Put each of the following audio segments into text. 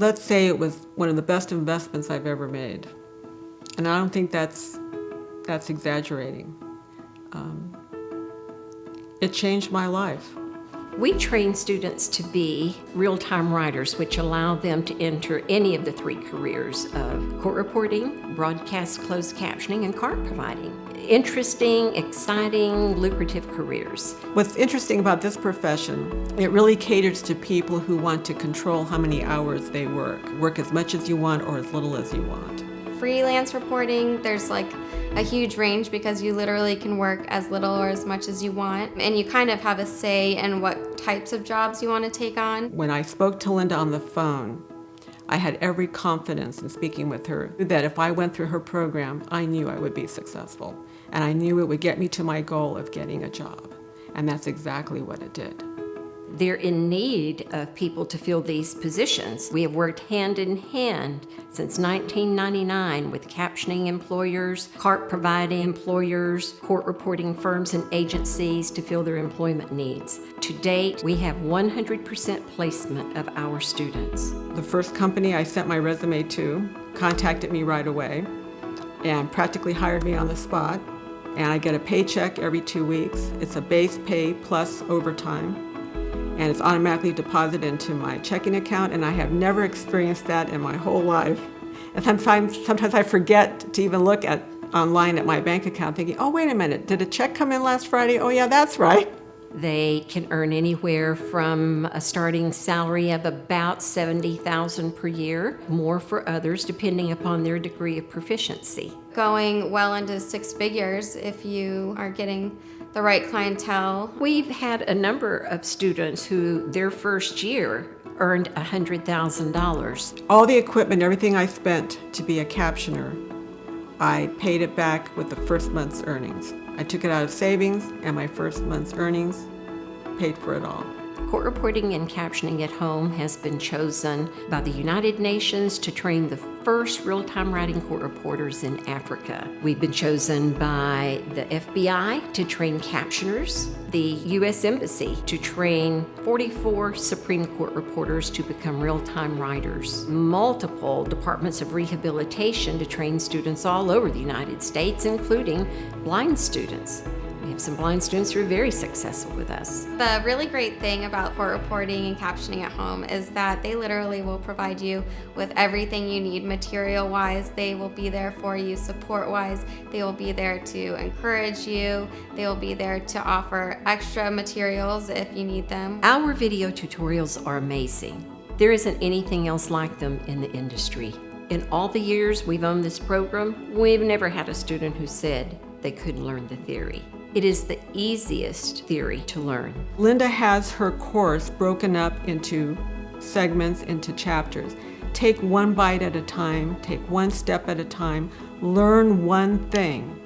Let's say it was one of the best investments I've ever made. And I don't think that's exaggerating. It changed my life. We train students to be real-time writers, which allow them to enter any of the three careers of court reporting, broadcast closed captioning, and cart providing. Interesting, exciting, lucrative careers. What's interesting about this profession, it really caters to people who want to control how many hours they work. Work as much as you want or as little as you want. Freelance reporting, there's like a huge range because you literally can work as little or as much as you want, and you kind of have a say in what types of jobs you want to take on. When I spoke to Linda on the phone, I had every confidence in speaking with her that if I went through her program, I knew I would be successful. And I knew it would get me to my goal of getting a job. And that's exactly what it did. They're in need of people to fill these positions. We have worked hand in hand since 1999 with captioning employers, cart providing employers, court reporting firms and agencies to fill their employment needs. To date, we have 100% placement of our students. The first company I sent my resume to contacted me right away and practically hired me on the spot. And I get a paycheck every 2 weeks. It's a base pay plus overtime. And it's automatically deposited into my checking account, and I have never experienced that in my whole life. And sometimes I forget to even look online at my bank account thinking, oh, wait a minute, did a check come in last Friday? Oh yeah, that's right. They can earn anywhere from a starting salary of about $70,000 per year, more for others depending upon their degree of proficiency. Going well into six figures if you are getting the right clientele. We've had a number of students who their first year earned $100,000. All the equipment, everything I spent to be a captioner, I paid it back with the first month's earnings. I took it out of savings, and my first month's earnings paid for it all. Court Reporting and Captioning at Home has been chosen by the United Nations to train the first real-time writing court reporters in Africa. We've been chosen by the FBI to train captioners, the U.S. Embassy to train 44 Supreme Court reporters to become real-time writers, multiple departments of rehabilitation to train students all over the United States, including blind students. We have some blind students who are very successful with us. The really great thing about court reporting and captioning at home is that they literally will provide you with everything you need material-wise. They will be there for you support-wise. They will be there to encourage you. They will be there to offer extra materials if you need them. Our video tutorials are amazing. There isn't anything else like them in the industry. In all the years we've owned this program, we've never had a student who said they couldn't learn the theory. It is the easiest theory to learn. Linda has her course broken up into segments, into chapters. Take one bite at a time, take one step at a time, learn one thing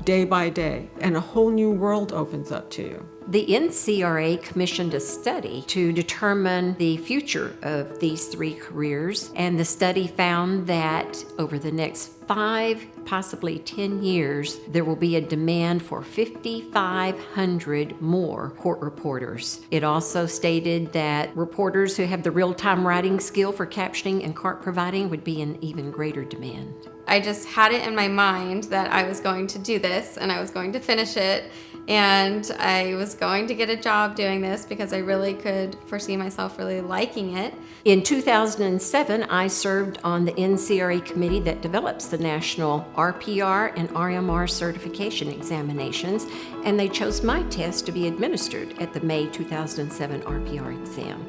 day by day, and a whole new world opens up to you. The NCRA commissioned a study to determine the future of these three careers, and the study found that over the next 5, possibly 10 years, there will be a demand for 5,500 more court reporters. It also stated that reporters who have the real-time writing skill for captioning and cart providing would be in even greater demand. I just had it in my mind that I was going to do this and I was going to finish it, and I was going to get a job doing this because I really could foresee myself really liking it. In 2007, I served on the NCRA committee that develops the national RPR and RMR certification examinations, and they chose my test to be administered at the May 2007 RPR exam.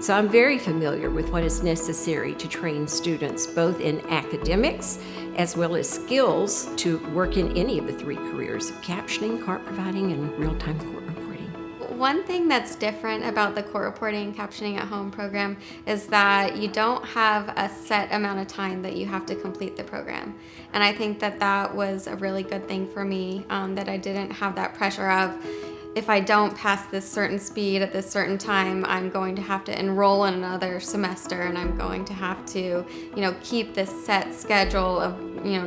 So I'm very familiar with what is necessary to train students both in academics as well as skills to work in any of the three careers of captioning, cart providing, and real-time court reporting. One thing that's different about the Court Reporting and Captioning at Home program is that you don't have a set amount of time that you have to complete the program. And I think that that was a really good thing for me, that I didn't have that pressure of if I don't pass this certain speed at this certain time, I'm going to have to enroll in another semester, and I'm going to have to, keep this set schedule of,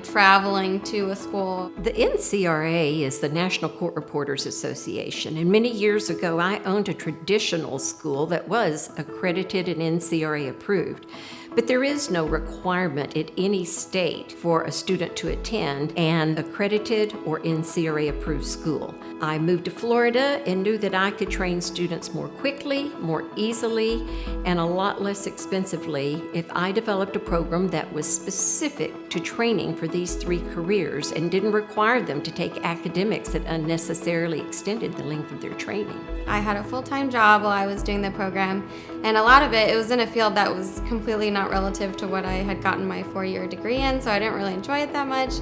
traveling to a school. The NCRA is the National Court Reporters Association, and many years ago I owned a traditional school that was accredited and NCRA approved. But there is no requirement at any state for a student to attend an accredited or NCRA approved school. I moved to Florida and knew that I could train students more quickly, more easily, and a lot less expensively if I developed a program that was specific to training for these 3 careers and didn't require them to take academics that unnecessarily extended the length of their training. I had a full-time job while I was doing the program, and a lot of it was in a field that was completely not relative to what I had gotten my 4-year degree in, so I didn't really enjoy it that much.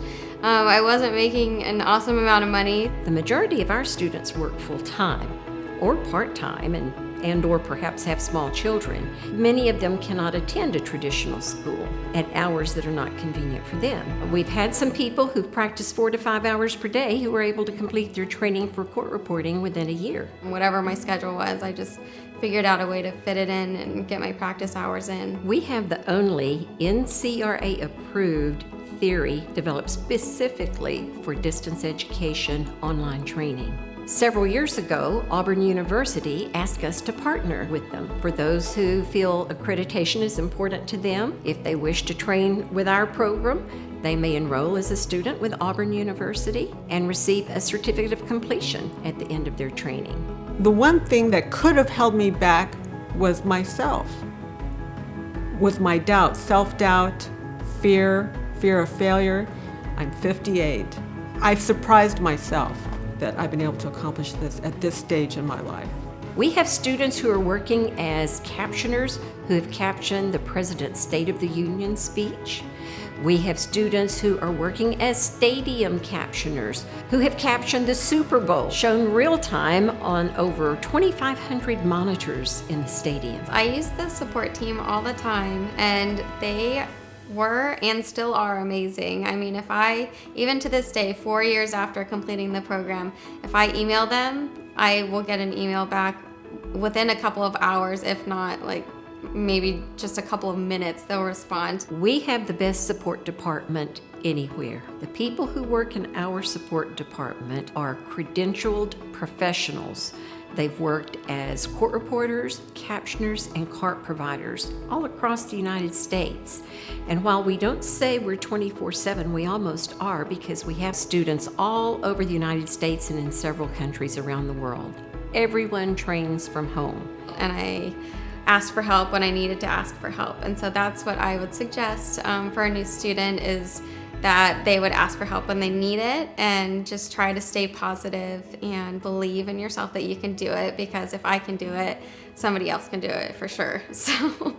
I wasn't making an awesome amount of money. The majority of our students work full-time or part-time and or perhaps have small children. Many of them cannot attend a traditional school at hours that are not convenient for them. We've had some people who've practiced 4 to 5 hours per day who were able to complete their training for court reporting within a year. Whatever my schedule was, I just figured out a way to fit it in and get my practice hours in. We have the only NCRA approved theory developed specifically for distance education online training. Several years ago, Auburn University asked us to partner with them. For those who feel accreditation is important to them, if they wish to train with our program, they may enroll as a student with Auburn University and receive a certificate of completion at the end of their training. The one thing that could have held me back was myself, was my doubt, self-doubt, fear of failure. I'm 58. I've surprised myself that I've been able to accomplish this at this stage in my life. We have students who are working as captioners who have captioned the President's State of the Union speech. We have students who are working as stadium captioners who have captioned the Super Bowl, shown real time on over 2,500 monitors in the stadium. I use the support team all the time, and they were and still are amazing. I mean, even to this day, 4 years after completing the program, if I email them, I will get an email back within a couple of hours, if not maybe just a couple of minutes, they'll respond. We have the best support department anywhere. The people who work in our support department are credentialed professionals. They've worked as court reporters, captioners, and CART providers all across the United States. And while we don't say we're 24/7, we almost are, because we have students all over the United States and in several countries around the world. Everyone trains from home. And I asked for help when I needed to ask for help. And so that's what I would suggest for a new student, is that they would ask for help when they need it, and just try to stay positive and believe in yourself that you can do it, because if I can do it, somebody else can do it for sure. So